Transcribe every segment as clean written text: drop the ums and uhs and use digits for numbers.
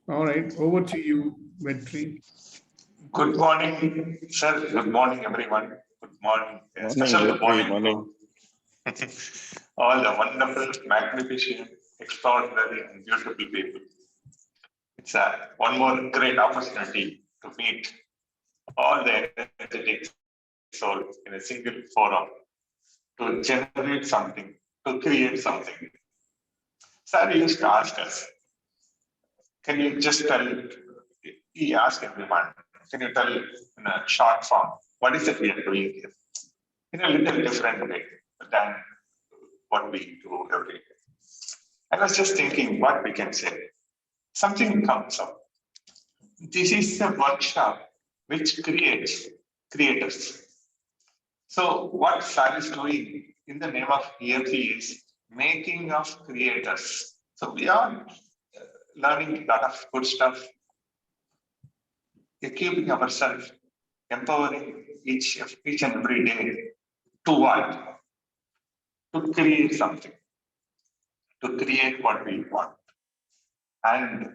All right, over to you, Vetri. Good morning, sir. Good morning, everyone. Good morning. Morning, Special good Vetri. morning Morning. to all the wonderful, magnificent, extraordinary, and beautiful people. It's one more great opportunity to meet all the energetic souls in a single forum to generate something, to create something. Sir used to ask us, can you just tell, he asked everyone, can you tell in a short form, what is it we are doing here? In a little different way than what we do every day. I was just thinking what we can say. Something comes up. This is a workshop which creates creators. So what Sal is doing in the name of EFC is making of creators. So we are learning a lot of good stuff, equipping ourselves, empowering each and every day to what? To create something, to create what we want. And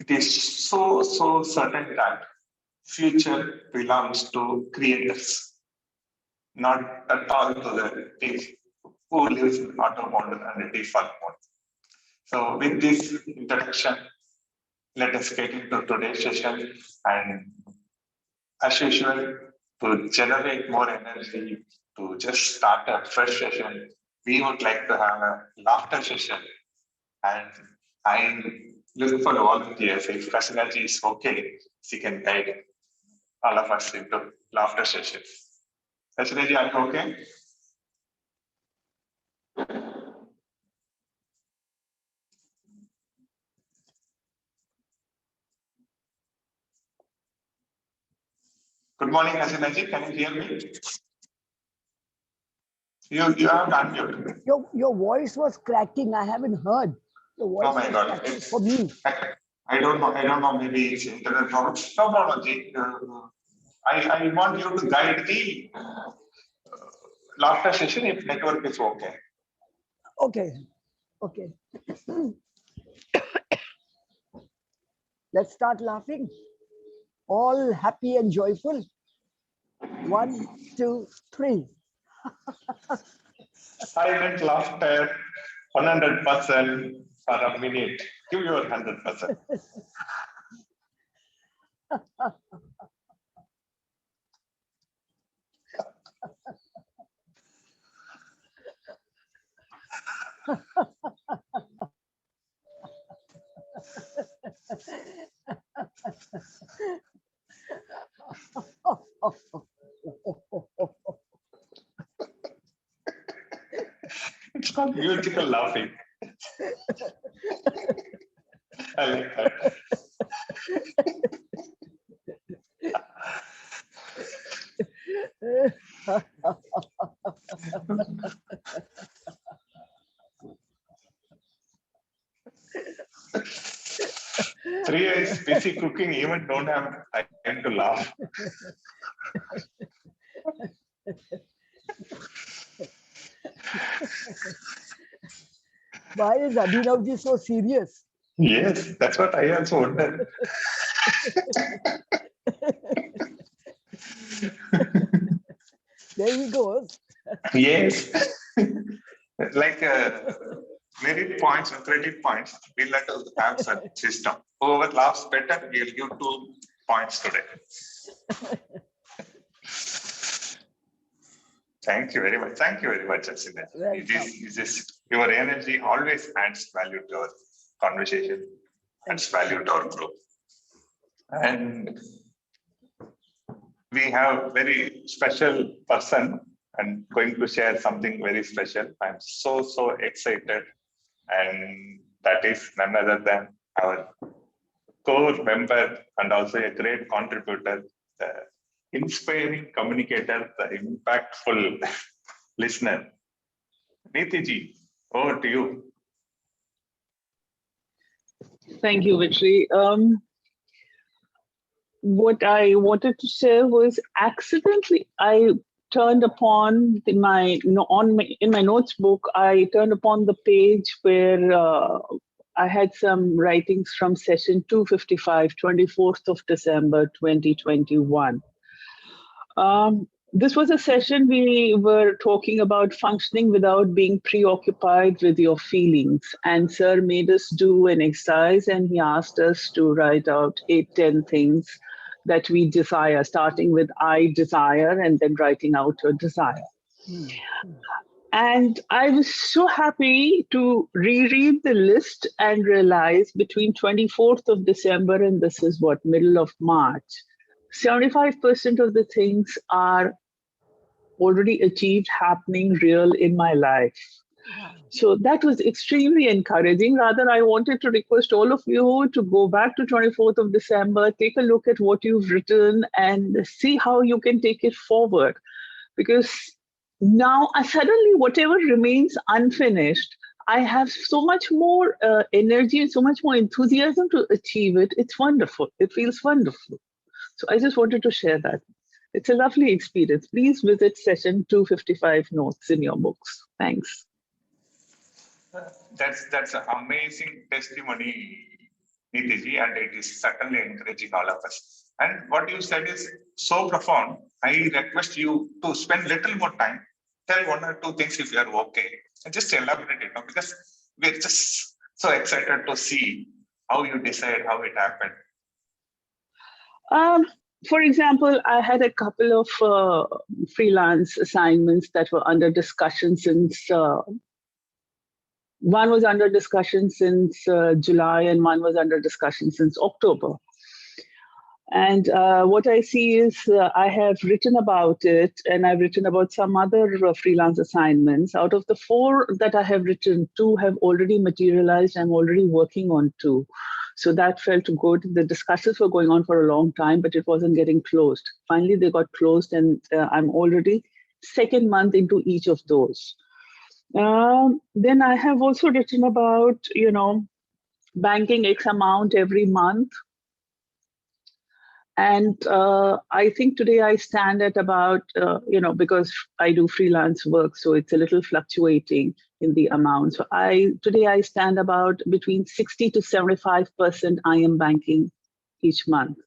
it is so certain that future belongs to creators, not at all to the thief who lives in auto mode and the default mode. So with this introduction, let us get into today's session, and as usual, to generate more energy, to just start a fresh session, we would like to have a laughter session. And I look for volunteers. If Kasinaji is okay, she can guide all of us into laughter sessions. Kasinaji, are you okay? Good morning, Kasinaji. Can you hear me? You have unmuted. Your voice was cracking. I haven't heard. Your voice Oh my God! cracking for me. I don't know. Maybe it's internet problem. No problem, Ji. I want you to guide the laughter session if network is okay. Okay. Let's start laughing. All happy and joyful. 1, 2, 3. Silent laughter, 100% for a minute. Give your 100%. It's called musical laughing. I like that. Priya is busy cooking, even don't have time to laugh. Why is Abhinavji so serious? Yes, that's what I also wondered. There he goes. Yes. Like merit points or credit points, we'll let us have such system. Whoever laughs better, we'll give 2 points today. Thank you very much. Thank you very much, Asina. Your energy always adds value to our conversation, adds value to our group. And we have a very special person and going to share something very special. I'm so excited. And that is none other than our core member and also a great contributor, the inspiring communicator, the impactful listener. Nitiji, over to you. Thank you, Vitri. What I wanted to share was accidentally I turned upon in my notes book. I turned upon the page where I had some writings from session 255, 24th of December, 2021. This was a session we were talking about functioning without being preoccupied with your feelings. And Sir made us do an exercise and he asked us to write out 10 things that we desire, starting with I desire and then writing out a desire. And I was so happy to reread the list and realize between 24th of December and this is what, middle of March, 75% of the things are already achieved, happening real in my life. So that was extremely encouraging. Rather, I wanted to request all of you to go back to 24th of December, take a look at what you've written and see how you can take it forward. Because now suddenly whatever remains unfinished, I have so much more energy and so much more enthusiasm to achieve it. It's wonderful. It feels wonderful. So I just wanted to share that. It's a lovely experience. Please visit session 255 notes in your books. Thanks. That's an amazing testimony, Nitiji, and it is certainly encouraging all of us. And what you said is so profound. I request you to spend little more time, tell one or two things if you are okay, and just elaborate it, because we're just so excited to see how you decide, how it happened. For example, I had a couple of freelance assignments that were under discussion since, one was under discussion since July and one was under discussion since October. And what I see is I have written about it and I've written about some other freelance assignments. Out of the 4 that I have written, 2 have already materialized. I'm already working on 2. So that felt good. The discussions were going on for a long time, but it wasn't getting closed. Finally, they got closed and I'm already 2nd month into each of those. Then I have also written about, banking X amount every month. And I think today I stand at about, because I do freelance work, so it's a little fluctuating in the amount. So today I stand about between 60 to 75% I am banking each month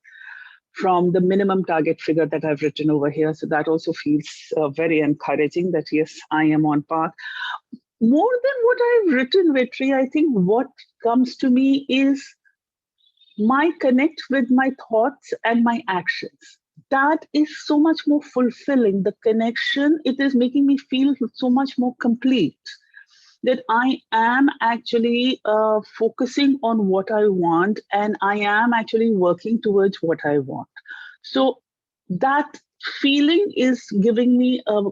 from the minimum target figure that I've written over here. So that also feels very encouraging that yes, I am on path. More than what I've written, Vetri, I think what comes to me is my connect with my thoughts and my actions. That is so much more fulfilling. The connection, it is making me feel so much more complete. That I am actually focusing on what I want and I am actually working towards what I want. So that feeling is giving me a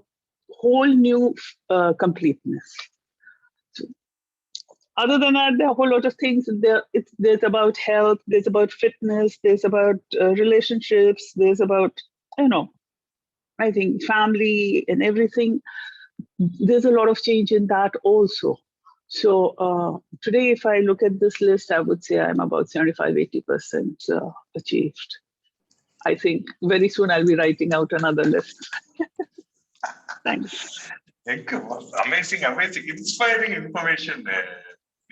whole new completeness. So, other than that, there are a whole lot of things. There's about health, there's about fitness, there's about relationships, there's about, I think family and everything. There's a lot of change in that also. So today, if I look at this list, I would say I'm about 75-80% achieved. I think very soon I'll be writing out another list. Thanks. Thank you. Amazing, inspiring information,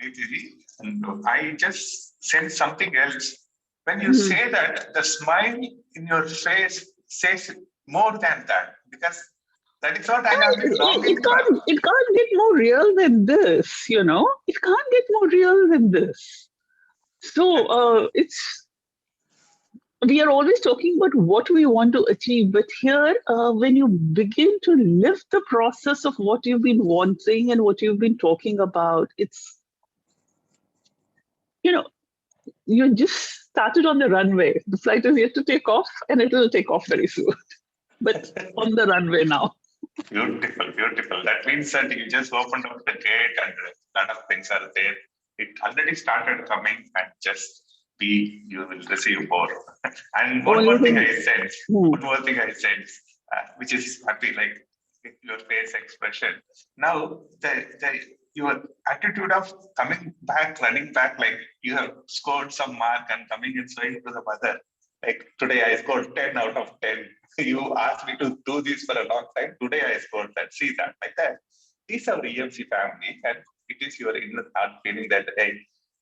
Nitiji. And I just sense something else. When you say that, the smile in your face says more than that, because that is what I have been longing for. It can't get more real than this, It can't get more real than this. So we are always talking about what we want to achieve, but here, when you begin to live the process of what you've been wanting and what you've been talking about, it's, you just started on the runway. The flight is yet to take off, and it will take off very soon. But on the runway now. Beautiful, beautiful. That means that you just opened up the gate and a lot of things are there. It already started coming and just you will receive more. And one more thing I sense, which is happy, like your face expression. Now, your attitude of coming back, running back, like you have scored some mark and coming and showing to the mother. Like today I scored 10 out of 10. You asked me to do this for a long time. Today I scored that. See that, like that. It is our EMC family, and it is your inner heart feeling that, hey,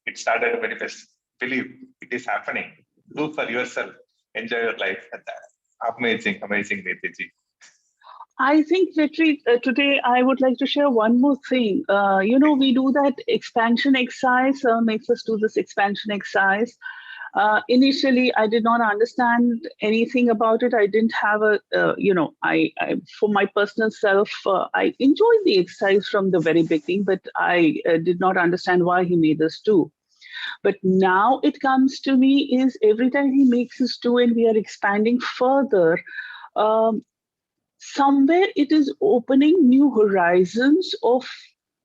it started to manifest. Believe it is happening. Do for yourself. Enjoy your life. And that. Amazing, amazing, Nitiji. I think, Vetri, today I would like to share one more thing. We do that expansion exercise, makes us do this expansion exercise. Initially, I did not understand anything about it. I didn't have for my personal self, I enjoyed the exercise from the very beginning, but I did not understand why he made us do. But now it comes to me is every time he makes us do and we are expanding further, somewhere it is opening new horizons of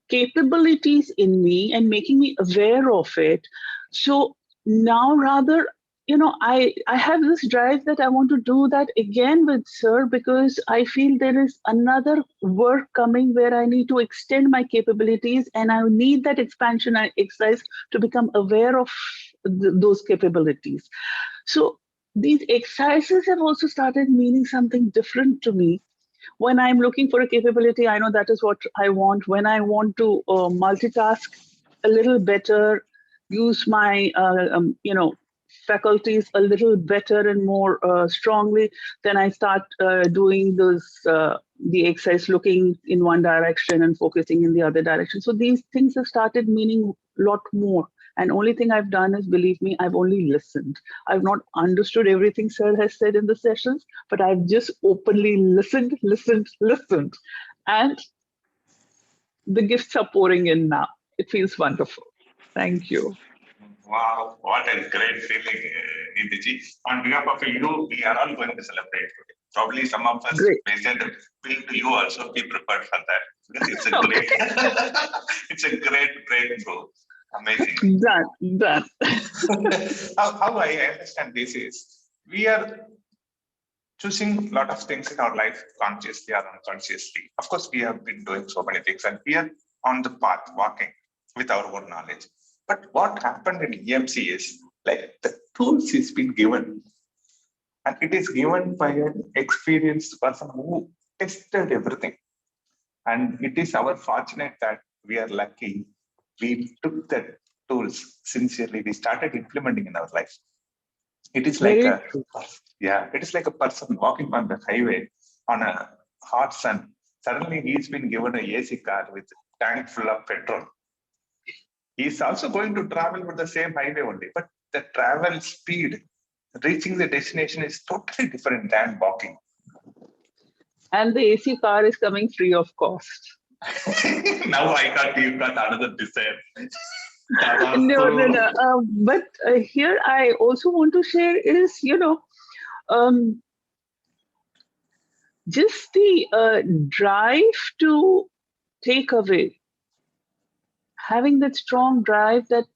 capabilities in me and making me aware of it. So now rather, I have this drive that I want to do that again with Sir, because I feel there is another work coming where I need to extend my capabilities and I need that expansion exercise to become aware of those capabilities. So these exercises have also started meaning something different to me. When I'm looking for a capability, I know that is what I want. When I want to multitask a little better, use my faculties a little better and more strongly, then I start doing the exercise, looking in one direction and focusing in the other direction. So these things have started meaning a lot more. And only thing I've done is, believe me, I've only listened. I've not understood everything Sir has said in the sessions, but I've just openly listened. And the gifts are pouring in now. It feels wonderful. Thank you. Wow, what a great feeling, Nidiji. On behalf of you, we are all going to celebrate today. Probably some of us may send a bill to you also. Be prepared for that. Because it's a great, it's a great breakthrough. Amazing. Done. How I understand this is, we are choosing a lot of things in our life consciously or unconsciously. Of course, we have been doing so many things and we are on the path walking with our own knowledge. But what happened in EMC is, like, the tools is been given, and it is given by an experienced person who tested everything. And it is our fortunate that we are lucky. We took the tools sincerely. We started implementing in our life. It is like it is like a person walking on the highway on a hot sun. Suddenly he's been given a AC car with a tank full of petrol. He's also going to travel with the same highway only, but the travel speed, reaching the destination is totally different than walking. And the AC car is coming free of cost. Now you got another desire. No. But here I also want to share is, just the drive to take away, having that strong drive that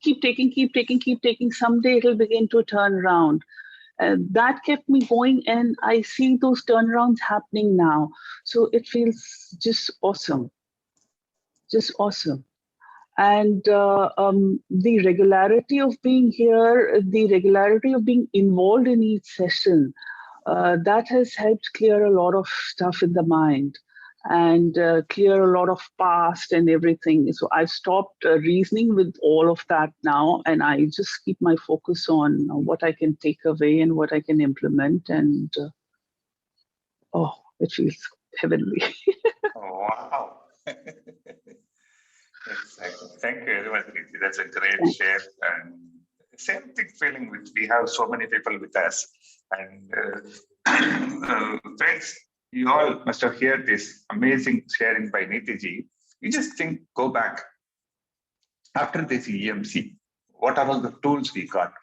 keep taking, someday it'll begin to turn around. That kept me going, and I see those turnarounds happening now. So it feels just awesome. And the regularity of being here, the regularity of being involved in each session, that has helped clear a lot of stuff in the mind and clear a lot of past and everything. So I've stopped reasoning with all of that now, and I just keep my focus on what I can take away and what I can implement. And it feels heavenly. Wow. Exactly. Thank you very much, Preeti. That's a great share. And same thing feeling which we have so many people with us. And friends, you all must have heard this amazing sharing by Nitiji. You just think, go back. After this EMC, what are all the tools we got?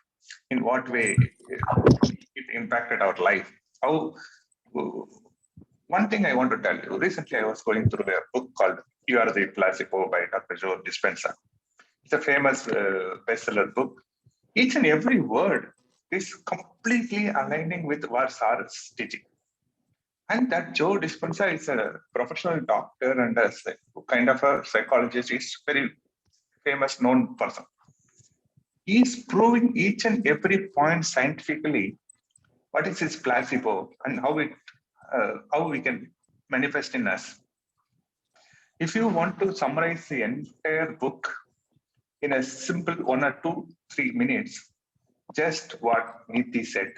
In what way it impacted our life? How? One thing I want to tell you, recently I was going through a book called You Are the Placebo by Dr. Joe Dispenza. It's a famous bestseller book. Each and every word is completely aligning with what Sar is teaching. And that Joe Dispenza is a professional doctor and a kind of a psychologist. He's a very famous, known person. He's proving each and every point scientifically what is his placebo and how we can manifest in us. If you want to summarize the entire book, in a simple 1 or 2, 3 minutes, just what Neeti said.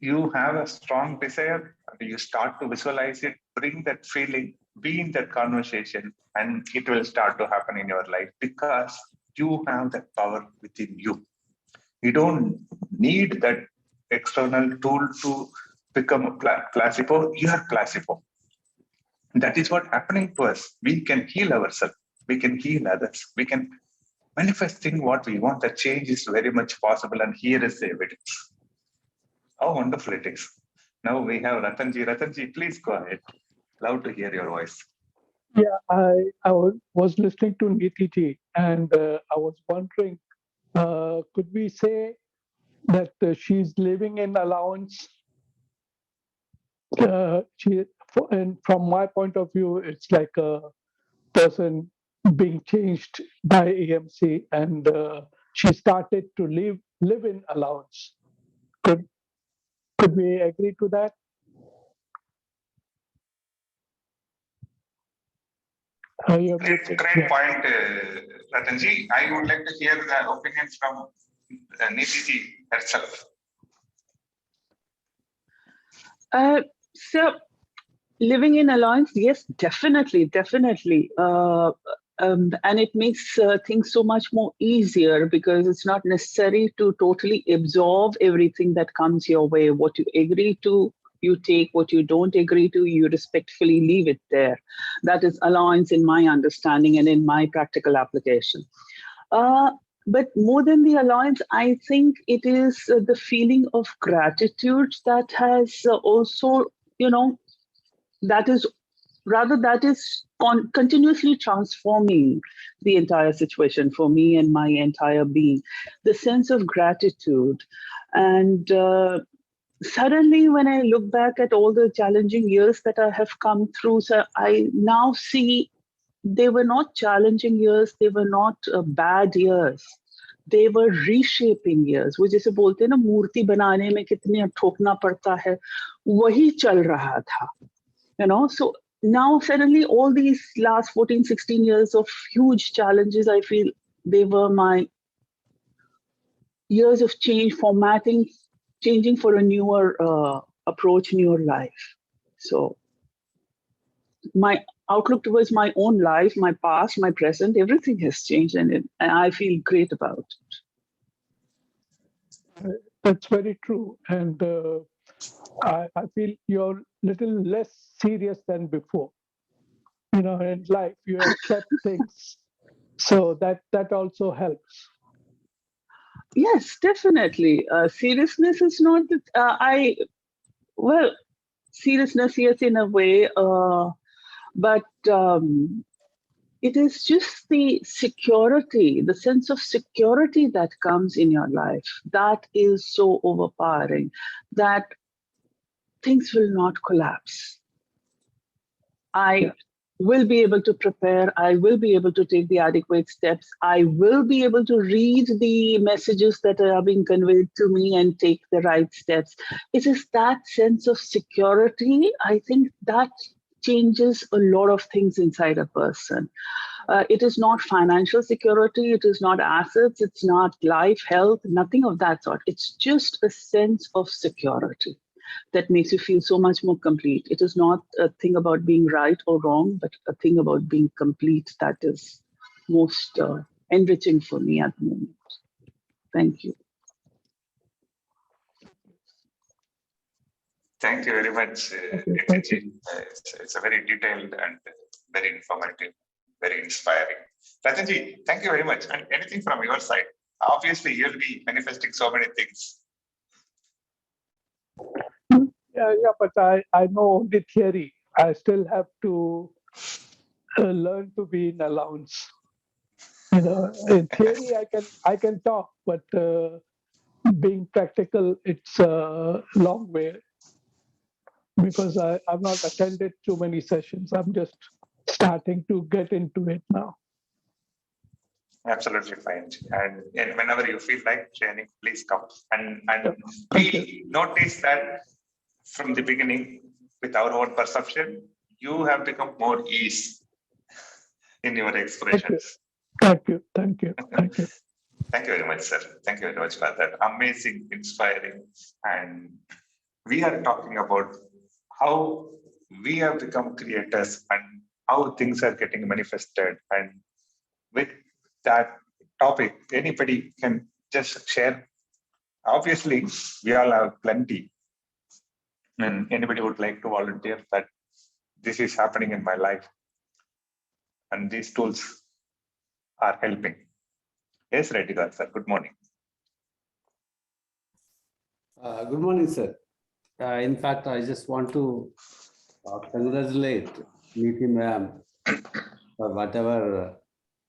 You have a strong desire, and you start to visualize it, bring that feeling, be in that conversation, and it will start to happen in your life because you have that power within you. You don't need that external tool to become a placebo. You are placebo. That is what happening to us. We can heal ourselves. We can heal others. We can manifesting what we want. The change is very much possible, and here is the evidence. How wonderful it is. Now we have Ratanji. Ratanji, please go ahead. Love to hear your voice. Yeah, I was listening to Neeti ji, and I was wondering, could we say that she's living in allowance? And from my point of view, it's like a person being changed by AMC, and she started to live in allowance. Could we agree to that? Great point, Ratanji. I would like to hear the opinion from Neeti ji herself. So, living in allowance, yes, definitely. And it makes things so much more easier because it's not necessary to totally absorb everything that comes your way. What you agree to, you take. What you don't agree to, you respectfully leave it there. That is allowance in my understanding and in my practical application. But more than the allowance, I think it is the feeling of gratitude that has also, that is continuously transforming the entire situation for me and my entire being. The sense of gratitude. And suddenly, when I look back at all the challenging years that I have come through, so I now see they were not challenging years, they were not bad years. They were reshaping years. वो जैसे बोलते हैं ना, मूर्ति बनाने में कितनी ठोकना पड़ता है, वही चल रहा था. So now suddenly all these last 14, 16 years of huge challenges, I feel they were my years of change, formatting, changing for a newer approach, newer life. So my outlook towards my own life, my past, my present, everything has changed, and I feel great about it. That's very true. And I feel you're a little less serious than before. In life, you accept things. So that also helps. Yes, definitely. Seriousness is not that, seriousness, yes, in a way, but it is just the security, the sense of security that comes in your life that is so overpowering that things will not collapse. I will be able to prepare. I will be able to take the adequate steps. I will be able to read the messages that are being conveyed to me and take the right steps. It is that sense of security, I think, that changes a lot of things inside a person. It is not financial security. It is not assets. It's not life, health, nothing of that sort. It's just a sense of security that makes you feel so much more complete. It is not a thing about being right or wrong, but a thing about being complete that is most enriching for me at the moment. Thank you. Thank you very much, Neeti. It's a very detailed and very informative, very inspiring. Ratanji, thank you very much. And anything from your side? Obviously, you'll be manifesting so many things. Yeah, but I know only theory. I still have to learn to be in allowance. In theory, I can talk, but being practical, it's a long way because I've not attended too many sessions. I'm just starting to get into it now. Absolutely fine. And whenever you feel like training, please come. And we notice that from the beginning, with our own perception, you have become more ease in your expressions. Thank you. Thank you. Thank you. Thank you very much, sir. Thank you very much for that amazing, inspiring. And we are talking about how we have become creators and how things are getting manifested. And with that topic, anybody can just share. Obviously, we all have plenty. And anybody would like to volunteer that this is happening in my life. And these tools are helping. Yes, Reddigar, sir. Good morning. Good morning, sir. In fact, I just want to congratulate Neeti ma'am for whatever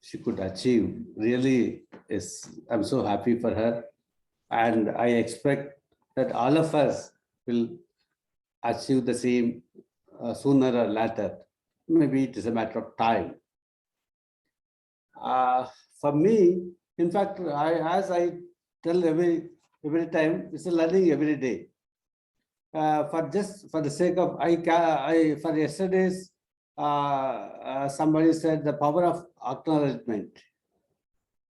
she could achieve. Really, I'm so happy for her. And I expect that all of us will achieve the same sooner or later. Maybe it is a matter of time. For me, in fact, as I tell every time, it's a learning every day. For the sake of for yesterday's somebody said the power of acknowledgement.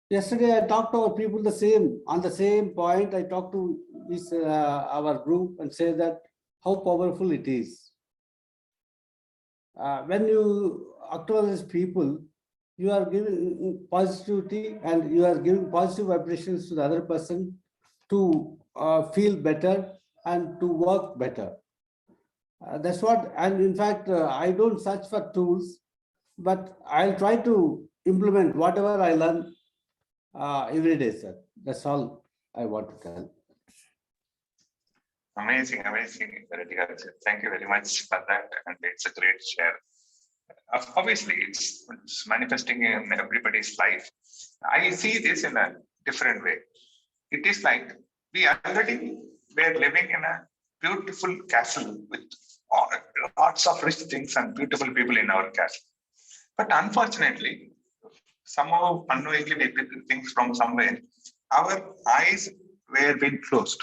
Yesterday I talked to our people on the same point. I talked to our group and say that how powerful it is. When you acknowledge people, you are giving positivity and you are giving positive vibrations to the other person to feel better and to work better. That's what, and in fact, I don't search for tools, but I'll try to implement whatever I learn every day, sir. That's all I want to tell. Amazing, Reddigar. Thank you very much for that. And it's a great share. Obviously, it's manifesting in everybody's life. I see this in a different way. It is like we already were living in a beautiful castle with lots of rich things and beautiful people in our castle. But unfortunately, somehow unknowingly we pick things from somewhere. Our eyes were being closed.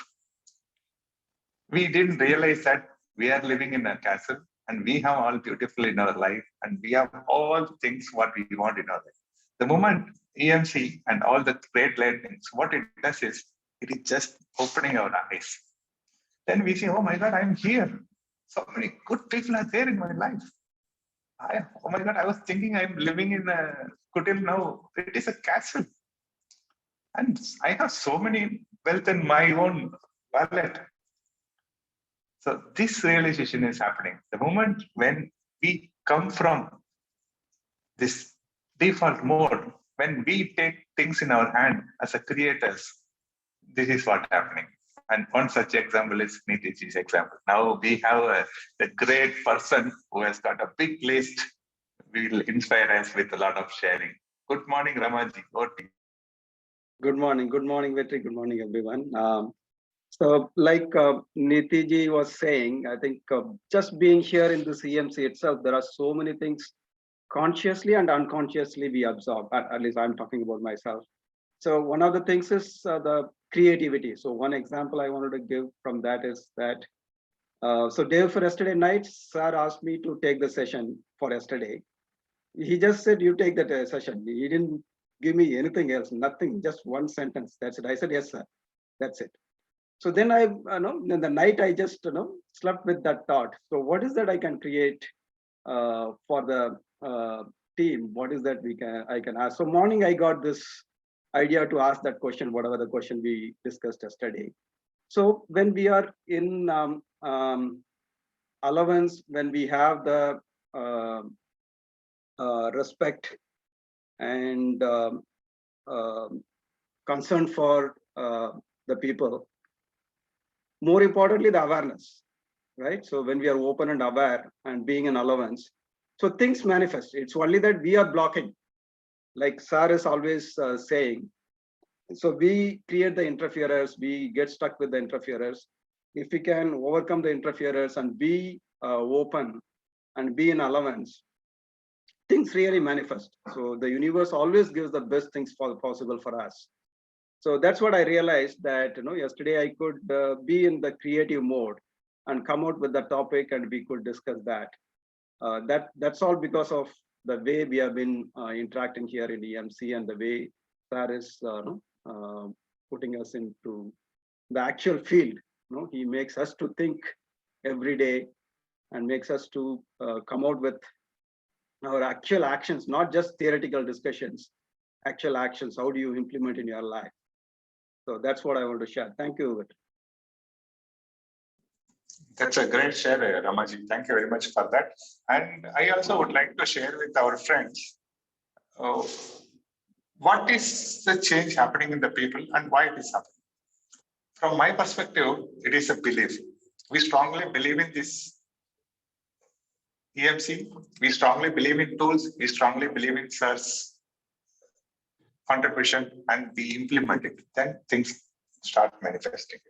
We didn't realize that we are living in a castle and we have all beautiful in our life and we have all things what we want in our life. The moment EMC and all the great learnings, what it does is, it is just opening our eyes. Then we say, oh my God, I'm here. So many good people are there in my life. Oh my God, I was thinking I'm living in a kutil now. It is a castle. And I have so many wealth in my own wallet. So this realization is happening. The moment when we come from this default mode, when we take things in our hand as a creators, this is what's happening. And one such example is Nitiji's example. Now we have a great person who has got a big list. Will inspire us with a lot of sharing. Good morning, Ramaji. Good morning, Vetri. Good morning, everyone. So like Nitiji was saying, I think just being here in this EMC itself, there are so many things consciously and unconsciously we absorb, at least I'm talking about myself. So one of the things is the creativity. So one example I wanted to give from that is that, so day for yesterday night, sir asked me to take the session for yesterday. He just said, you take that session. He didn't give me anything else, nothing, just one sentence. That's it. I said, yes, sir. That's it. So then in the night, I just, slept with that thought. So what is that I can create for the team? What is that I can ask? So morning, I got this idea to ask that question, whatever the question we discussed yesterday. So when we are in allowance, when we have the respect and concern for the people, more importantly, the awareness, right? So when we are open and aware and being in allowance, so things manifest. It's only that we are blocking, like Sir is always saying. So we create the interferers, we get stuck with the interferers. If we can overcome the interferers and be open and be in allowance, things really manifest. So the universe always gives the best things possible for us. So that's what I realized, that yesterday I could be in the creative mode and come out with the topic and we could discuss that. That's all because of the way we have been interacting here in EMC and the way Sir is putting us into the actual field. He makes us to think every day and makes us to come out with our actual actions, not just theoretical discussions, actual actions. How do you implement in your life? So that's what I want to share. Thank you. That's a great share, Ramaji. Thank you very much for that. And I also would like to share with our friends what is the change happening in the people and why it is happening. From my perspective, it is a belief. We strongly believe in this EMC. We strongly believe in tools. We strongly believe in Sir's contribution, and we implement it. Then things start manifesting.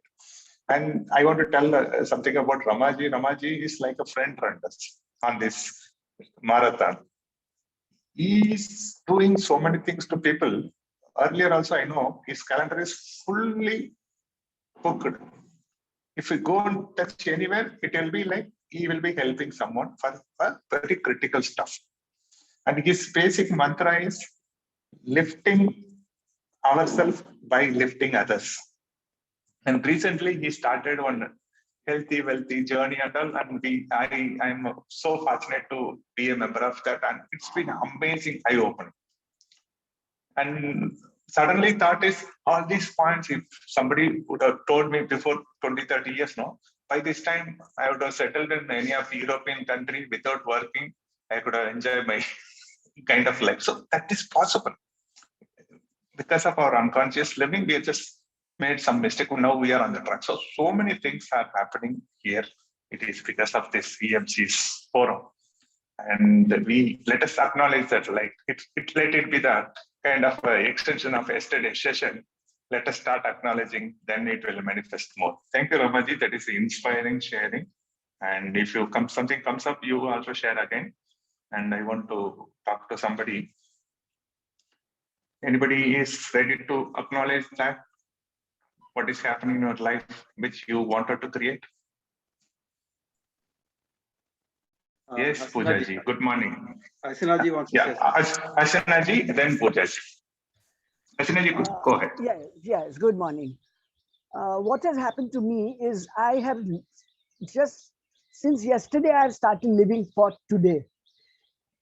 And I want to tell something about Ramaji. Ramaji is like a friend runner on this marathon. He is doing so many things to people. Earlier also, I know his calendar is fully booked. If we go and touch anywhere, it will be like he will be helping someone for very critical stuff. And his basic mantra is lifting ourselves by lifting others. And recently he started on healthy, wealthy journey and all. And I'm so fortunate to be a member of that. And it's been amazing, eye-opening. And suddenly thought is all these points, if somebody would have told me before 20, 30 years, no, by this time I would have settled in any of the European country without working. I could have enjoyed my kind of life. So that is possible. Because of our unconscious living, we have just made some mistake. Now we are on the track. So many things are happening here. It is because of this EMC's forum. And we let us acknowledge that, like let it be the kind of extension of yesterday's session. Let us start acknowledging, then it will manifest more. Thank you, Ramaji. That is inspiring sharing. And if something comes up, you also share again. And I want to talk to somebody. Anybody is ready to acknowledge that? What is happening in your life which you wanted to create? Yes, Poojaji. Good morning. Asinaji wants to say something. Asinaji, then Poojaji. Asinaji, go ahead. Yes, good morning. What has happened to me is I have just, since yesterday, I have started living for today.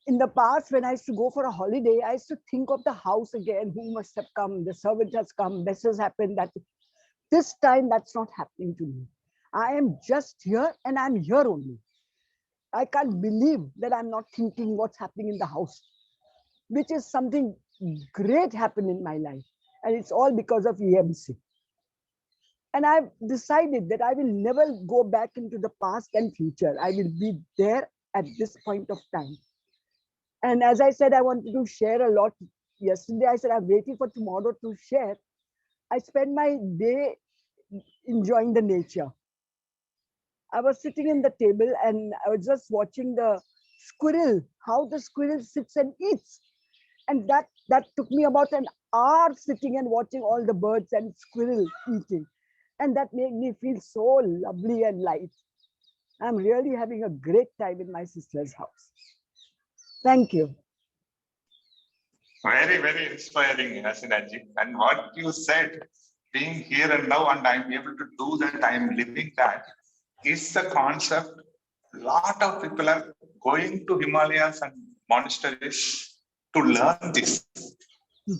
In the past, when I used to go for a holiday, I used to think of the house again, who must have come, the servant has come, this has happened, that. This time, that's not happening to me. I am just here and I'm here only. I can't believe that I'm not thinking what's happening in the house, which is something great happened in my life. And it's all because of EMC. And I've decided that I will never go back into the past and future. I will be there at this point of time. And as I said, I wanted to share a lot. Yesterday, I said, I'm waiting for tomorrow to share. I spend my day enjoying the nature. I was sitting in the table and I was just watching the squirrel, how the squirrel sits and eats. And that took me about an hour sitting and watching all the birds and squirrel eating. And that made me feel so lovely and light. I'm really having a great time in my sister's house. Thank you. Very, very inspiring, Asinaji. And what you said, being here and now, and I'm able to do that, I'm living that, is the concept. A lot of people are going to Himalayas and monasteries to learn this.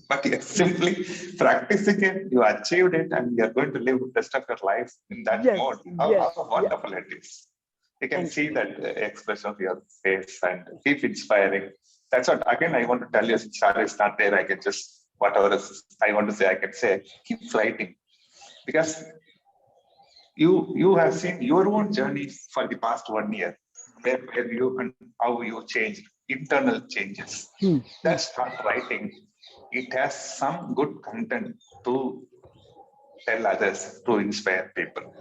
But you're simply practicing it, you achieved it, and you're going to live the rest of your life in that mode. How wonderful it is. You can see that expression of your face and keep inspiring. That's what, again, I want to tell you, since Sarah is not there, I can just, whatever I want to say, I can say, keep fighting. Because you have seen your own journey for the past 1 year, where you and how you changed, internal changes. That's not writing. It has some good content to tell others, to inspire people.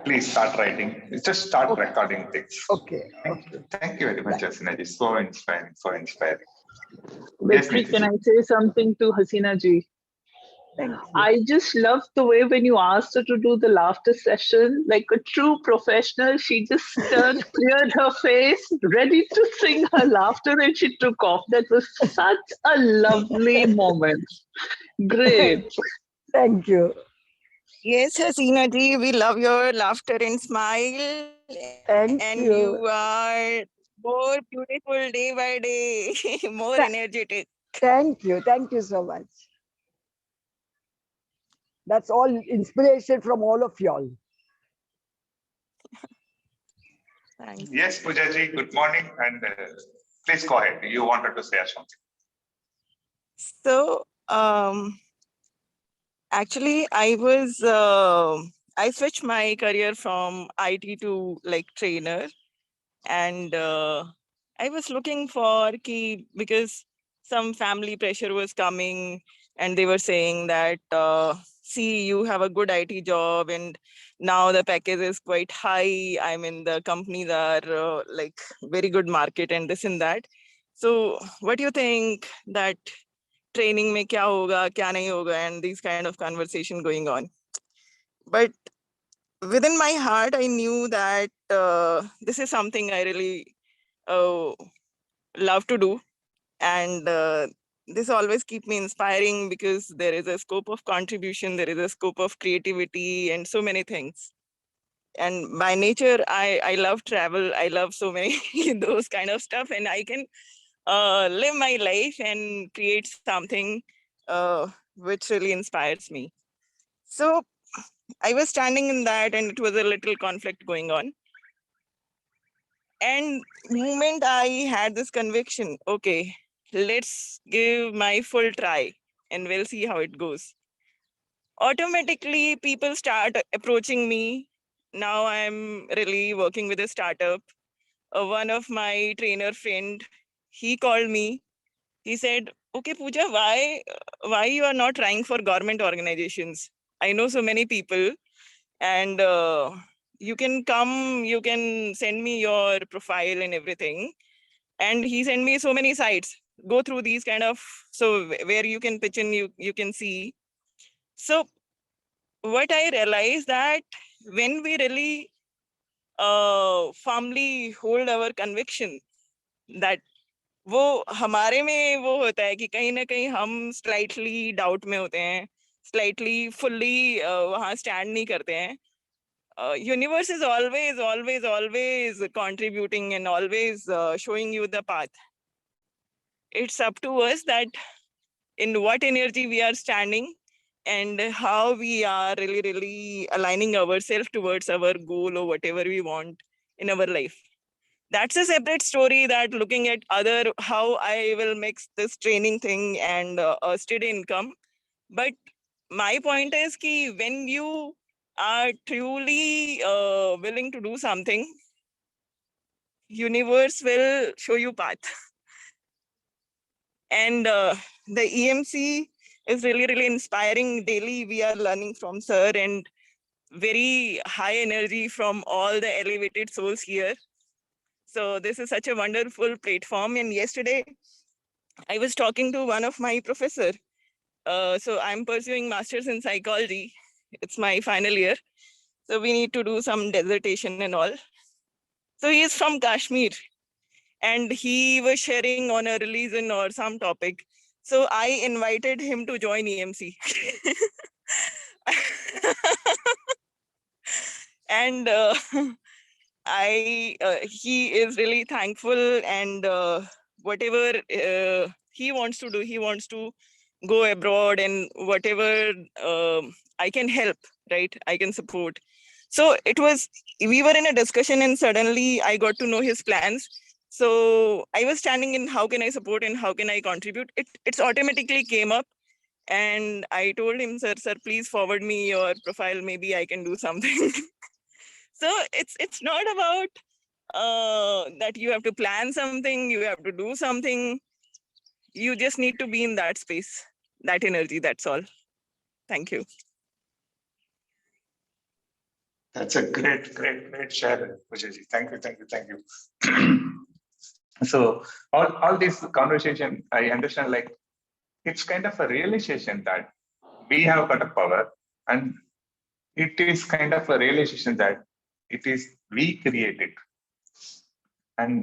Please start writing. Just start recording things. Okay. Thank you very much, Hasina. So inspiring, so inspiring. Vetri, can I say something to Hasina ji? Thank you. I just loved the way when you asked her to do the laughter session, like a true professional, she just turned, cleared her face, ready to sing her laughter, and she took off. That was such a lovely moment. Great. Thank you. Yes, Hasina ji, we love your laughter and smile, and Thank you you. are more beautiful day by day, more Tha- energetic. Thank you. Thank you so much. That's all inspiration from all of y'all. Thanks. Yes, Poojaji, good morning, and please go ahead. You wanted to say something. So, actually, I switched my career from IT to like trainer, and I was looking for key because some family pressure was coming, and they were saying that see, you have a good IT job, and now the package is quite high. I mean, the companies are like very good market and this and that. So, what do you think that training में क्या होगा, क्या नहीं होगा, and these kind of conversation going on. But within my heart, I knew that this is something I really love to do, and this always keep me inspiring because there is a scope of contribution, there is a scope of creativity, and so many things. And by nature, I love travel. I love so many those kind of stuff, and I can live my life and create something which really inspires me. So I was standing in that, and it was a little conflict going on. And moment I had this conviction, okay, let's give my full try and we'll see how it goes. Automatically, people start approaching me. Now I'm really working with a startup. One of my trainer friend, he called me. He said, okay, Pooja, why you are not trying for government organizations? I know so many people, and you can come, you can send me your profile and everything. And he sent me so many sites, go through these kind of, so where you can pitch in, you can see. So what I realized that when we really firmly hold our conviction, that वो हमारे में वो होता है कि कहीं ना कहीं हम स्लाइटली डाउट में होते हैं, स्लाइटली फुल्ली वहाँ स्टैंड नहीं करते हैं. Universe is always contributing and always showing you the path. It's up to us that in what energy we are standing and how we are really aligning ourselves towards our goal or whatever we want in our life. That's a separate story, that looking at other, how I will mix this training thing and a steady income. But my point is ki when you are truly willing to do something, universe will show you path. And the EMC is really inspiring. Daily we are learning from sir, and very high energy from all the elevated souls here. So this is such a wonderful platform. And yesterday I was talking to one of my professor. So I'm pursuing masters in psychology. It's my final year. So we need to do some dissertation and all. So he is from Kashmir, and he was sharing on a religion or some topic. So I invited him to join EMC. And he is really thankful, and whatever he wants to do, he wants to go abroad, and whatever I can help, right? I can support. So we were in a discussion, and suddenly I got to know his plans. So I was standing in how can I support and how can I contribute? It's automatically came up, and I told him, sir, please forward me your profile. Maybe I can do something. So it's not about that you have to plan something, you have to do something. You just need to be in that space, that energy. That's all. Thank you. That's a great share, Poojaji. Thank you. So all this conversation, I understand, like it's kind of a realization that we have got a power, and it is kind of a realization that it is we create it. And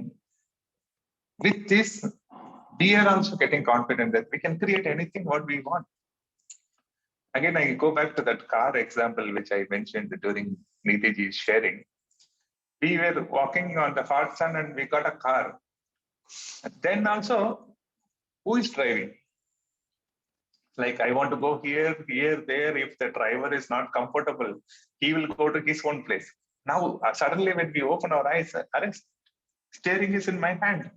with this, we are also getting confident that we can create anything what we want. Again, I go back to that car example, which I mentioned during Nitiji's sharing. We were walking on the hot sun and we got a car. Then also, who is driving? Like, I want to go here, here, there. If the driver is not comfortable, he will go to his own place. Now, suddenly when we open our eyes, steering is in my hand.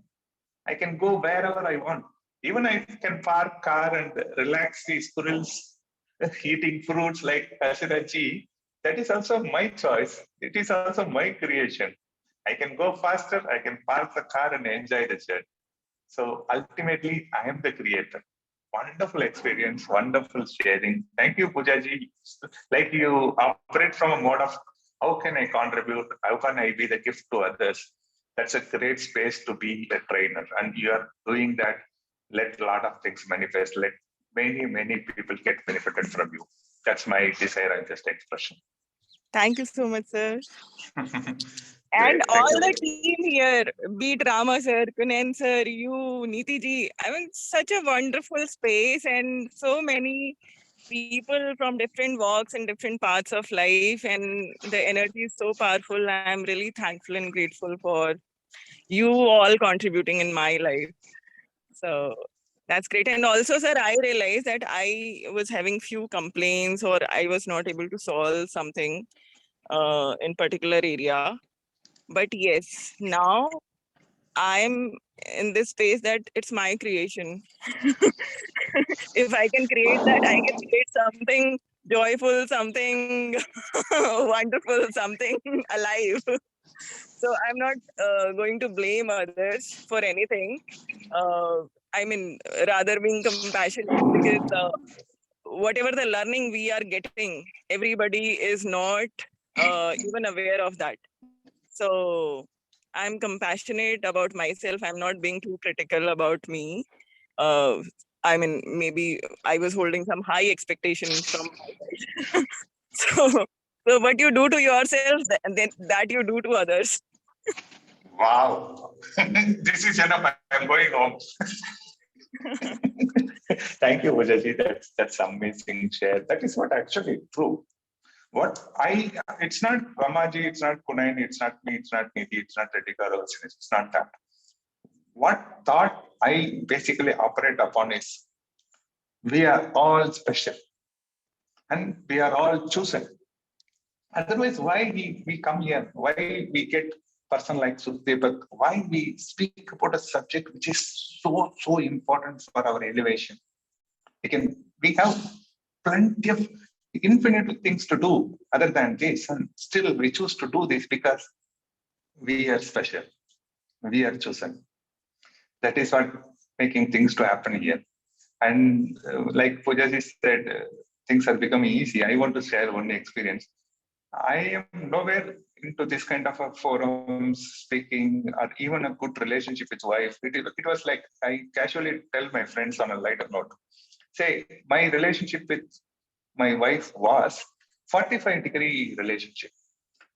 I can go wherever I want. Even I can park car and relax the squirrels eating fruits like Ashiraji. That is also my choice. It is also my creation. I can go faster. I can park the car and enjoy the journey. So ultimately, I am the creator. Wonderful experience, wonderful sharing. Thank you, Poojaji. Like, you operate from a mode of how can I contribute? How can I be the gift to others? That's a great space to be a trainer. And you are doing that. Let a lot of things manifest. Let many people get benefited from you. That's my desire and just expression. Thank you so much, sir. Great, And thank all you. the team here, be it Rama sir, Kunen sir, you, Niti ji. I mean, such a wonderful space and so many people from different walks and different parts of life, and the energy is so powerful. I'm really thankful and grateful for you all contributing in my life. So that's great. And also, sir, I realized that I was having few complaints or I was not able to solve something in particular area. But yes, now I'm in this space that it's my creation. If I can create that, I can create something joyful, something wonderful, something alive. So I'm not going to blame others for anything. I mean, rather being compassionate, because whatever the learning we are getting, everybody is not even aware of that. So I'm compassionate about myself. I'm not being too critical about me. I mean, maybe I was holding some high expectations from my side. So what you do to yourself, then that you do to others. Wow. This is enough. I'm going home. Thank you, Poojaji. That's amazing share. That is what actually true. It's not Ramaji, it's not Kunain, it's not me, it's not Niti, it's not Redika, it's not that. What thought I basically operate upon is we are all special and we are all chosen. Otherwise, why we come here? Why we get person like Sukhdeepak? Why we speak about a subject which is so important for our elevation? We have plenty of infinite things to do other than this, and still we choose to do this because we are special. We are chosen. That is what making things to happen here. And like Poojaji said, things are becoming easy. I want to share one experience. I am nowhere into this kind of a forum speaking or even a good relationship with wife. It was like I casually tell my friends on a lighter note. Say, my relationship with my wife was 45-degree relationship.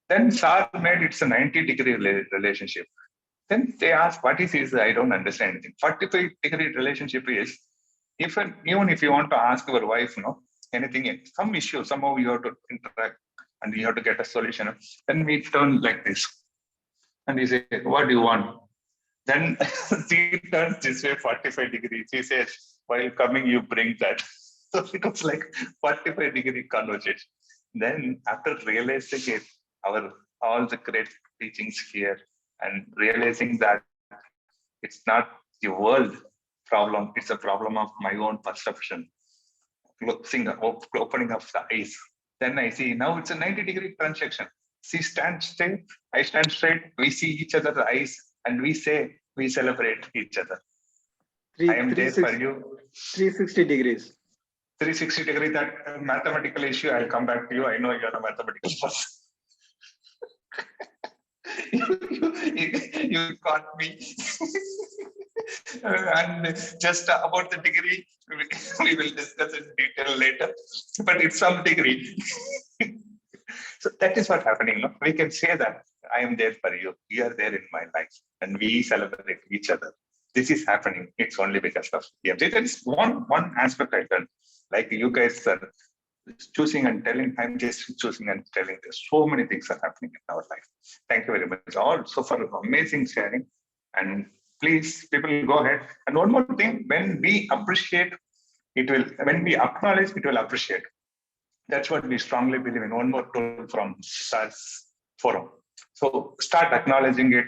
Then Sar made it's a 90-degree relationship. Then they asked, what is this? I don't understand anything. 45-degree relationship is, even if you want to ask your wife, anything, some issue, somehow you have to interact and you have to get a solution. Then we turn like this. And we say, what do you want? Then she turns this way 45 degrees. She says, while coming, you bring that. So it was like 45-degree conversation. Then after realizing it, all the great teachings here and realizing that it's not the world problem, it's a problem of my own perception. Opening up the eyes. Then I see now it's a 90-degree transaction. She stands straight, I stand straight, we see each other's eyes and we say, we celebrate each other. I am there for you. 360 degrees. 360 degree, that mathematical issue, I'll come back to you. I know you're a mathematical person. You caught me. And just about the degree, we will discuss in detail later, but it's some degree. So that is what happening. No? We can say that I am there for you. You are there in my life, and we celebrate each other. This is happening. It's only because of EMC. There is one aspect I learned. Like you guys are choosing and telling. I'm just choosing and telling. There's so many things are happening in our life. Thank you very much also for amazing sharing. And please, people, go ahead. And one more thing: when we appreciate, it will. When we acknowledge, it will appreciate. That's what we strongly believe in. One more tool from SARS forum. So start acknowledging it.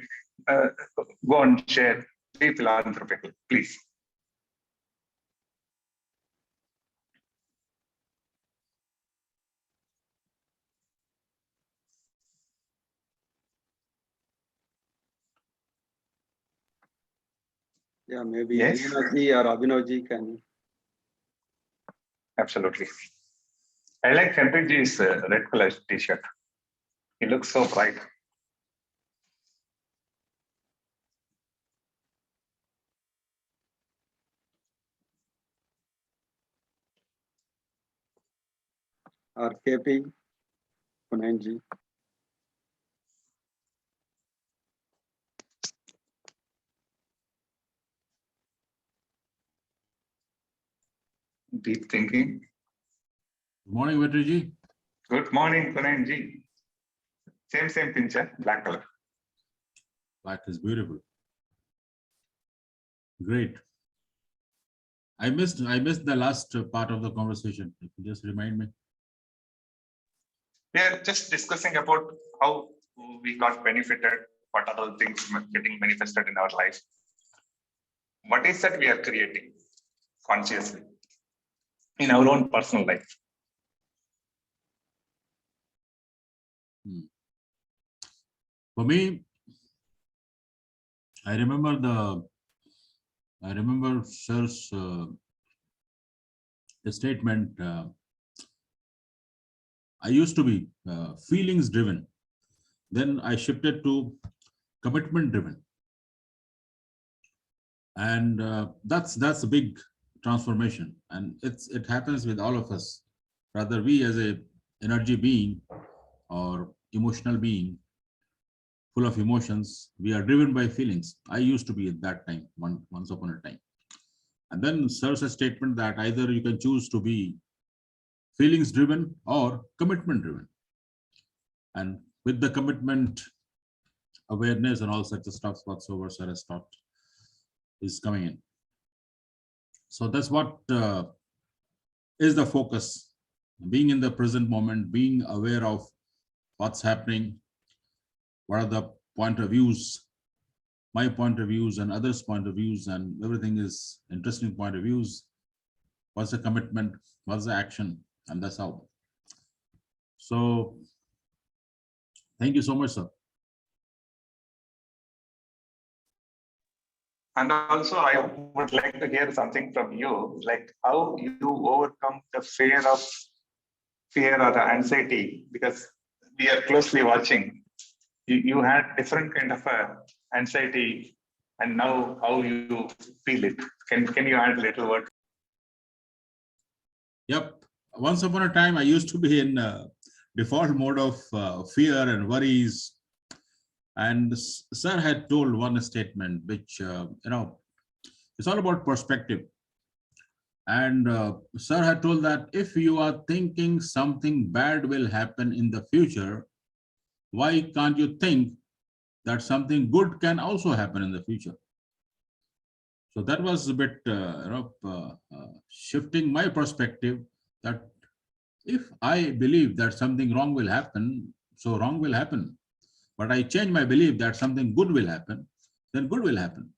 Go and share. Be philanthropical, please. Yeah, maybe Yes. Neelaji or Abhinavji can. Absolutely. I like Henryji's red color t-shirt. He looks so bright. Or KP, Punanji. Deep thinking. Good morning, Vetriji. Good morning, Kunanji. Same picture, black color. Black is beautiful. Great. I missed the last part of the conversation. If you just remind me. We are just discussing about how we got benefited, what are the things getting manifested in our life. What is that we are creating consciously in our own personal life? For me, I remember Sir's statement. I used to be feelings driven. Then I shifted to commitment driven. And that's a big transformation. And it happens with all of us. Rather, we as a energy being or emotional being, full of emotions, we are driven by feelings. I used to be at that time, once upon a time. And then Sir's a statement that either you can choose to be feelings driven or commitment driven. And with the commitment, awareness and all such stuff whatsoever Sir has taught is coming in. So that's what is the focus, being in the present moment, being aware of what's happening, what are the point of views, my point of views and others' point of views, and everything is interesting point of views. What's the commitment, what's the action, and that's how. So thank you so much, sir. And also, I would like to hear something from you, like how you overcome the fear or the anxiety, because we are closely watching. You had different kind of anxiety, and now how you feel it. Can you add a little word? Yep. Once upon a time, I used to be in default mode of fear and worries. And Sir had told one statement, which, it's all about perspective. And Sir had told that if you are thinking something bad will happen in the future, why can't you think that something good can also happen in the future? So that was a bit, shifting my perspective, that if I believe that something wrong will happen, so wrong will happen. But I change my belief that something good will happen, then good will happen.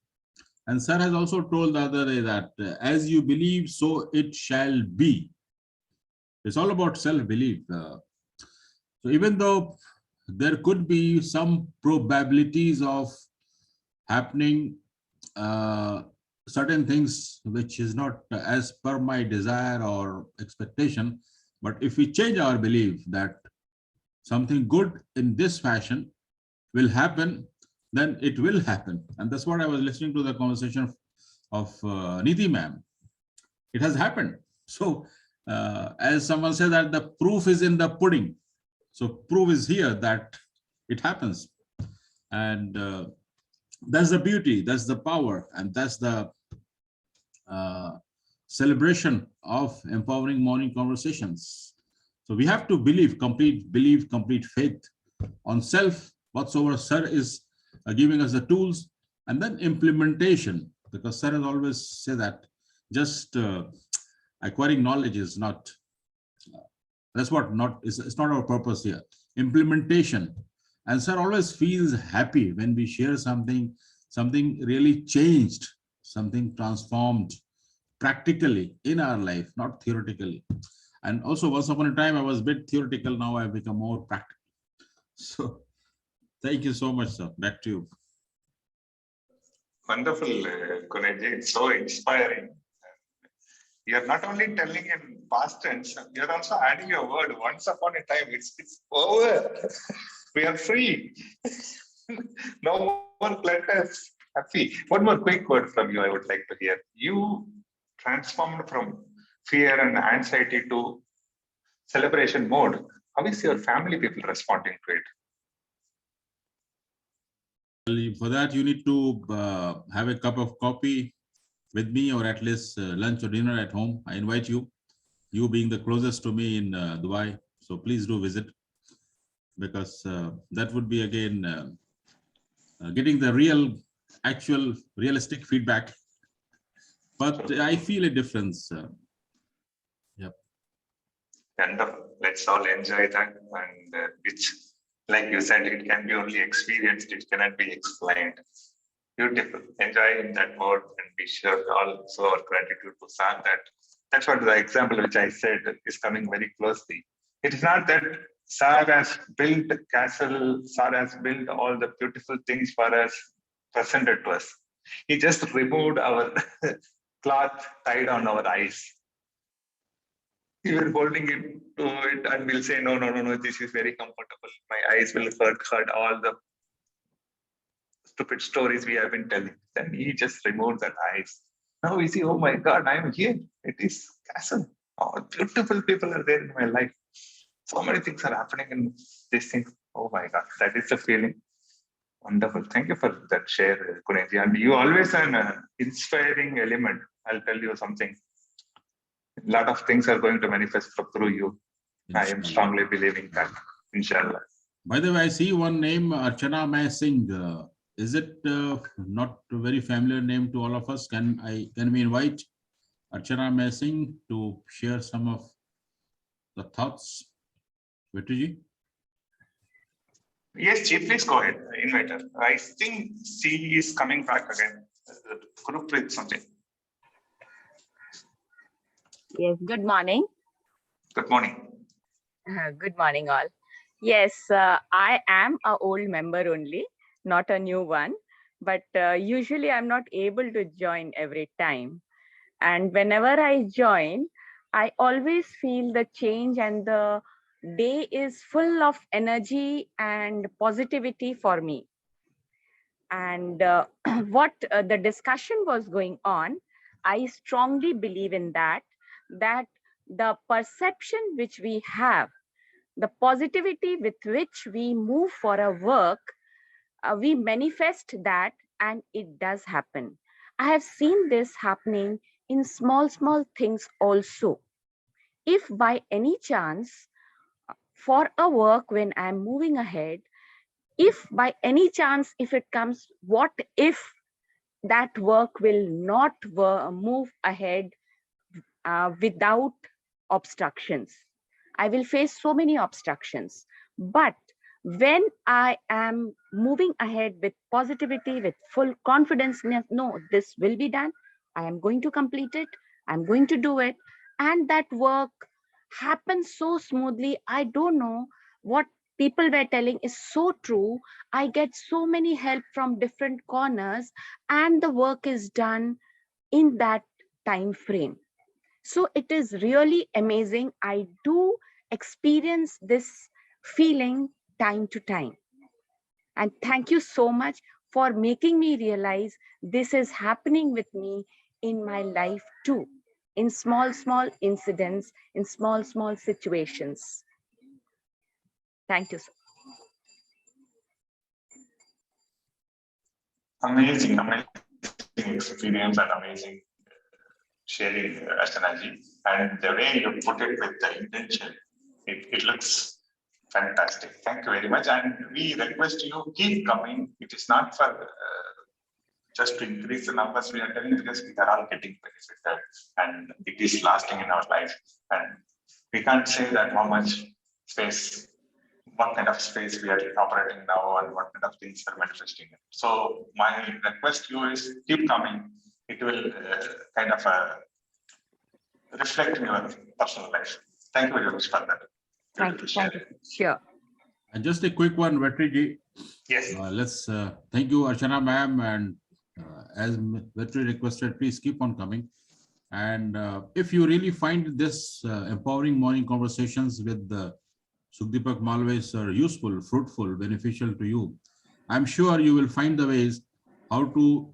And Sir has also told the other day that as you believe, so it shall be. It's all about self-belief. So even though there could be some probabilities of happening certain things which is not as per my desire or expectation, but if we change our belief that something good in this fashion will happen, then it will happen. And that's what I was listening to the conversation Niti ma'am. It has happened. So as someone said that the proof is in the pudding. So proof is here that it happens. And that's the beauty, that's the power, and that's the celebration of empowering morning conversations. So we have to believe, complete faith on self, whatsoever sir is giving us the tools, and then implementation, because sir has always said that just acquiring knowledge is not, that's what it's not our purpose here. Implementation. And sir always feels happy when we share something really changed, something transformed practically in our life, not theoretically. And also once upon a time I was a bit theoretical, now I've become more practical. So thank you so much, sir. Back to you. Wonderful, Kunaji. It's so inspiring. You're not only telling in past tense, you're also adding your word. Once upon a time, it's over. We are free. No more letters. Happy. One more quick word from you I would like to hear. You transformed from fear and anxiety to celebration mode. How is your family people responding to it? For that, you need to have a cup of coffee with me, or at least lunch or dinner at home. I invite you, you being the closest to me in Dubai. So please do visit, because that would be again getting the actual realistic feedback. But I feel a difference. Yep. Wonderful. Let's all enjoy that. And which, like you said, it can be only experienced. It cannot be explained. Beautiful. Enjoy in that mode, and be sure to also our gratitude to Sam. That's what the example which I said is coming very closely. It is not that Sar has built castle, Sar has built all the beautiful things for us, presented to us. He just removed our cloth tied on our eyes. We were holding it to it, and we'll say, no, this is very comfortable. My eyes will hurt all the stupid stories we have been telling. Then he just removed that eyes. Now we see, oh my God, I am here. It is castle. Oh, beautiful people are there in my life. So many things are happening in these things. Oh my God, that is the feeling. Wonderful. Thank you for that share, Kunaji. And you always an inspiring element. I'll tell you something. A lot of things are going to manifest through you. I am strongly believing that. Inshallah. By the way, I see one name, Archana Mai Singh. Is it not a very familiar name to all of us? Can we invite Archana Mai Singh to share some of the thoughts? Vetriji? Yes, Chief, please go ahead. Invite her. I think she is coming back again. Group with something. Yes, good morning. Good morning. Good morning, all. Yes, I am an old member only, not a new one. But usually I'm not able to join every time. And whenever I join, I always feel the change, and the day is full of energy and positivity for me. And what the discussion was going on, I strongly believe in that the perception which we have, the positivity with which we move for a work, we manifest that, and it does happen. I have seen this happening in small things also. If by any chance, for a work, when I'm moving ahead, if by any chance, if it comes, what if that work will not move ahead without obstructions? I will face so many obstructions. But when I am moving ahead with positivity, with full confidence, no, this will be done. I am going to complete it. I'm going to do it. And that work happens so smoothly. I don't know what people were telling is so true. I get so many help from different corners, and the work is done in that time frame. So it is really amazing. I do experience this feeling time to time. And thank you so much for making me realize this is happening with me in my life too, in small, small incidents, in small, small situations. Thank you, sir. Amazing, amazing experience and amazing sharing, Ashanaji. And the way you put it with the intention, it looks fantastic. Thank you very much. And we request you keep coming. It is not for just to increase the numbers we are telling, because we are all getting benefited and it is lasting in our life. And we can't say that how much space, what kind of space we are operating now and what kind of things are manifesting. So my request to you is keep coming. It will kind of reflect in your personal life. Thank you very much for that. Thank you. Thank you. Sure. And just a quick one, Vetri. Yes. Let's thank you, Archana ma'am, and as Vetri requested, please keep on coming. And if you really find this empowering morning conversations with Sukhdeepak Malve sir useful, fruitful, beneficial to you, I'm sure you will find the ways how to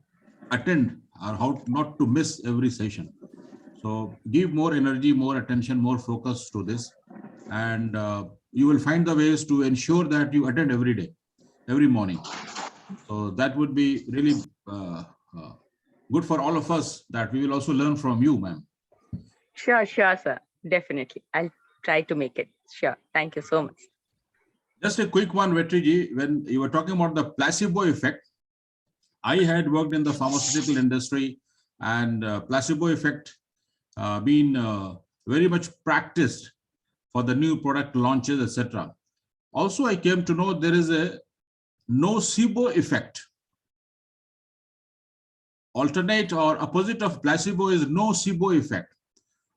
attend or how not to miss every session. So give more energy, more attention, more focus to this, and you will find the ways to ensure that you attend every day, every morning. So that would be really good for all of us, that we will also learn from you, ma'am. Sure, sir. Definitely. I'll try to make it. Sure. Thank you so much. Just a quick one, Vetriji, when you were talking about the placebo effect, I had worked in the pharmaceutical industry, and placebo effect been very much practiced for the new product launches, etc. Also, I came to know there is a nocebo effect. Alternate or opposite of placebo is nocebo effect.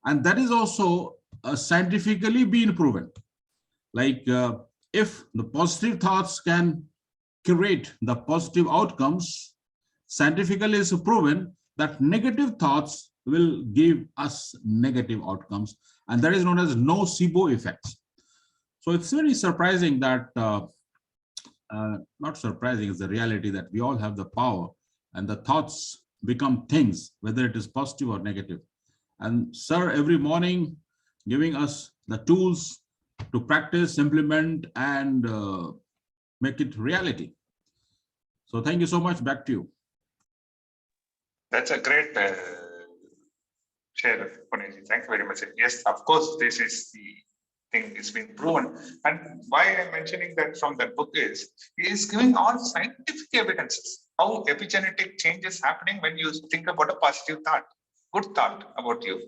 And that is also scientifically been proven. Like if the positive thoughts can create the positive outcomes, scientifically it's proven that negative thoughts will give us negative outcomes. And that is known as nocebo effects. So it's very surprising that, not surprising, it's the reality that we all have the power, and the thoughts become things, whether it is positive or negative. And sir, every morning giving us the tools to practice, implement, and make it reality. So thank you so much. Back to you. That's a great share, Puneji. Thank you very much. Yes, of course, this is the thing, it's been proven. And why I'm mentioning that from that book is, he is giving all scientific evidences, how epigenetic change is happening when you think about a positive thought, good thought about you,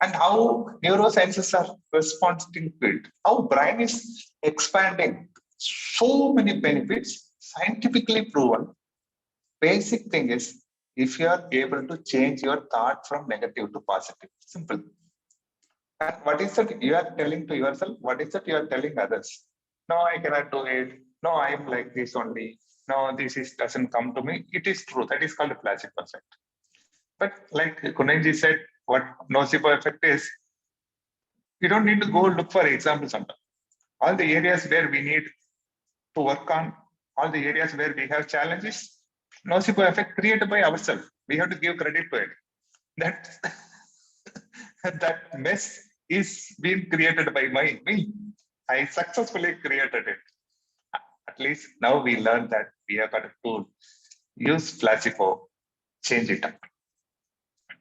and how neurosciences are responding to it, how brain is expanding. So many benefits, scientifically proven. Basic thing is, if you are able to change your thought from negative to positive, simple. And what is that you are telling to yourself? What is that you are telling others? No, I cannot do it. No, I am like this only. No, this is doesn't come to me. It is true. That is called a placebo effect. But like Kunenji said, what nocebo effect is, you don't need to go look for examples sometimes. All the areas where we need to work on, all the areas where we have challenges, nocebo effect created by ourselves. We have to give credit to it. That mess is being created by me. I successfully created it. At least now we learn that we have got a tool. Use placebo, change it up.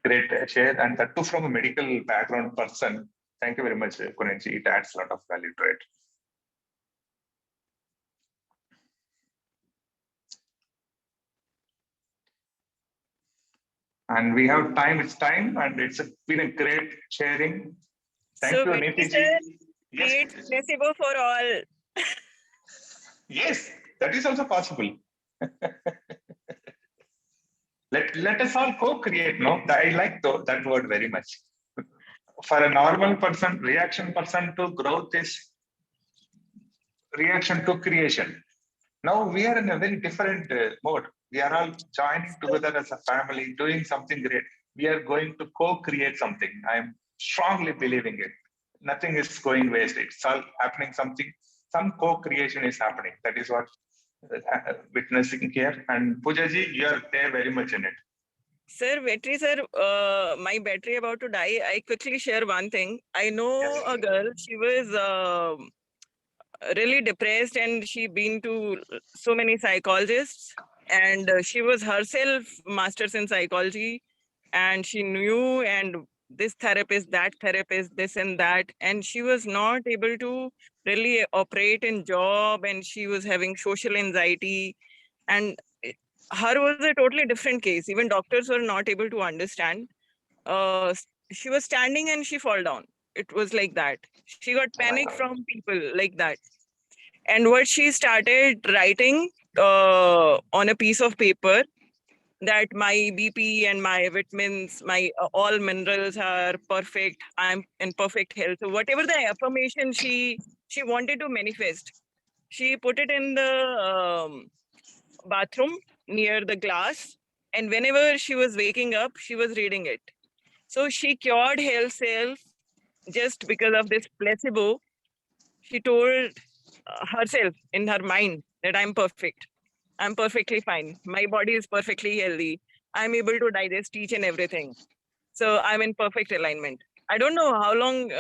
Great share, and that too from a medical background person. Thank you very much, Kunenji. It adds a lot of value to it. And we have time, it's time, and it's been a great sharing. Thank you, Niti ji. Create placebo for all. Yes, that is also possible. Let us all co-create, no? I like that word very much. For a normal person, reaction person to growth is reaction to creation. Now we are in a very different mode. We are all joining together as a family, doing something great. We are going to co-create something. I am strongly believing it. Nothing is going waste. It's all happening something. Some co-creation is happening. That is what witnessing here. And Pooja ji, you are there very much in it. Sir, Vetri sir, my battery about to die. I quickly share one thing. I know Yes. a girl, she was really depressed and she been to so many psychologists, and she was herself masters in psychology, and she knew and this therapist, that therapist, this and that, and she was not able to really operate in job, and she was having social anxiety, and her was a totally different case. Even doctors were not able to understand. She was standing and she fall down. It was like that. She got panic from people like that. And what she started writing on a piece of paper, that my BP and my vitamins, my all minerals are perfect. I'm in perfect health. So whatever the affirmation she wanted to manifest, she put it in the bathroom near the glass, and whenever she was waking up, she was reading it. So she cured herself just because of this placebo. She told herself in her mind that I'm perfect. I'm perfectly fine. My body is perfectly healthy. I'm able to digest each and everything. So I'm in perfect alignment. I don't know how long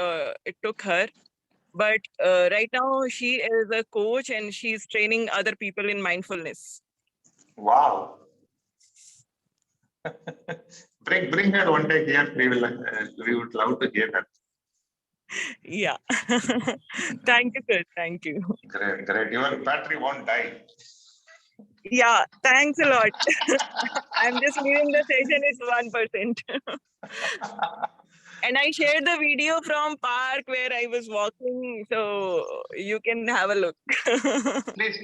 it took her, but right now she is a coach and she's training other people in mindfulness. Wow. bring her one day here. We would love to hear her. Yeah. Thank you, sir. Thank you. Great. Your battery won't die. Yeah, thanks a lot. I'm just leaving the session, it's 1%. And I shared the video from park where I was walking, so you can have a look. Please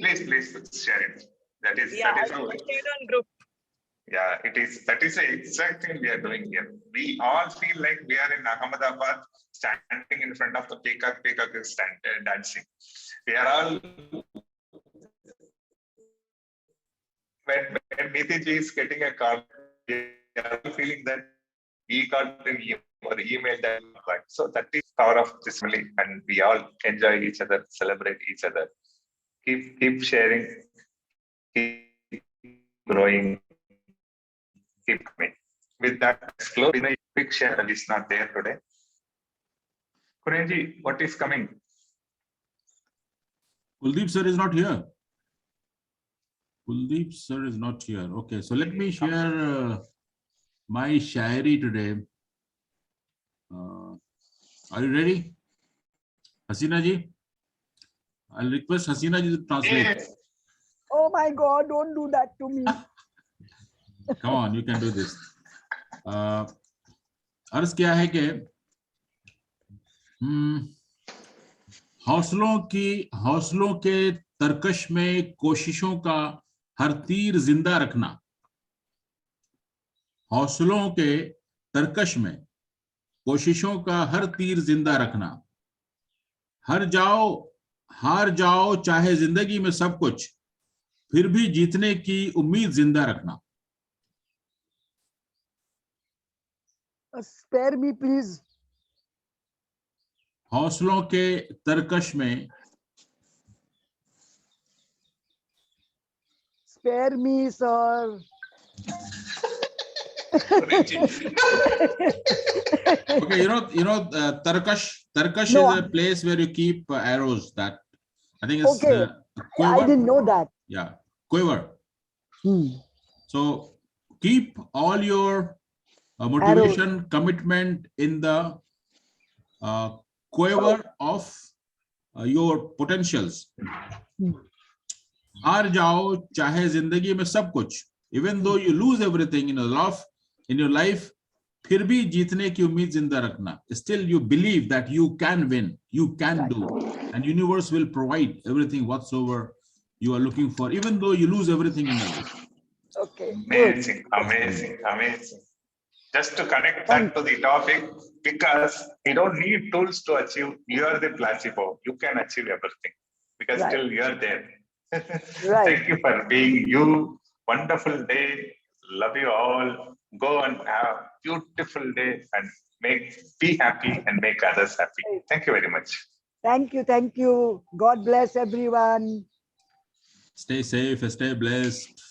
share it. That is I how. will share on group. Yeah, it is. That is the exact thing we are doing here. We all feel like we are in Ahmedabad, standing in front of the peacock is dancing. We are all. When Niti ji is getting a call, we are all feeling that we got an email that. So that is power of this family, and we all enjoy each other, celebrate each other, keep sharing, keep growing, keep coming. With that, close in a quick share that is not there today. Kurenji, what is coming? Kuldeep sir is not here. Kuldeep sir is not here. Okay, so let me share my shairi today. Are you ready? Hasina ji? I'll request Hasina ji to translate. Yes. Oh my God, don't do that to me. Come on, you can do this. अर्ज क्या है कि हौसलों के तरकश में कोशिशों का हर तीर जिंदा रखना, हौसलों के तरकश में कोशिशों का हर तीर जिंदा रखना, हार जाओ चाहे जिंदगी में सब कुछ, फिर भी जीतने की उम्मीद जिंदा रखना. Spare me, please. हौसलों के तरकश में. Spare me, sir. Okay, Tarkash No. is a place where you keep arrows. That I think it's Okay. quiver. I didn't know that. Yeah, quiver. Hmm. So keep all your motivation, commitment in the quiver of your potentials. हार जाओ चाहे जिंदगी में सब कुछ, even though you lose everything in your life, फिर भी जीतने की उम्मीद जिंदा रखना. Still you believe that you can win, you can do, and universe will provide everything whatsoever you are looking for, even though you lose everything in your life. Okay. Amazing. Just to connect that to the topic, because you don't need tools to achieve. You are the placebo. You can achieve everything because still you are there. Thank you for being you. Wonderful day. Love you all. Go and have a beautiful day and be happy and make others happy. Thank you very much. Thank you. God bless everyone. Stay safe, stay blessed.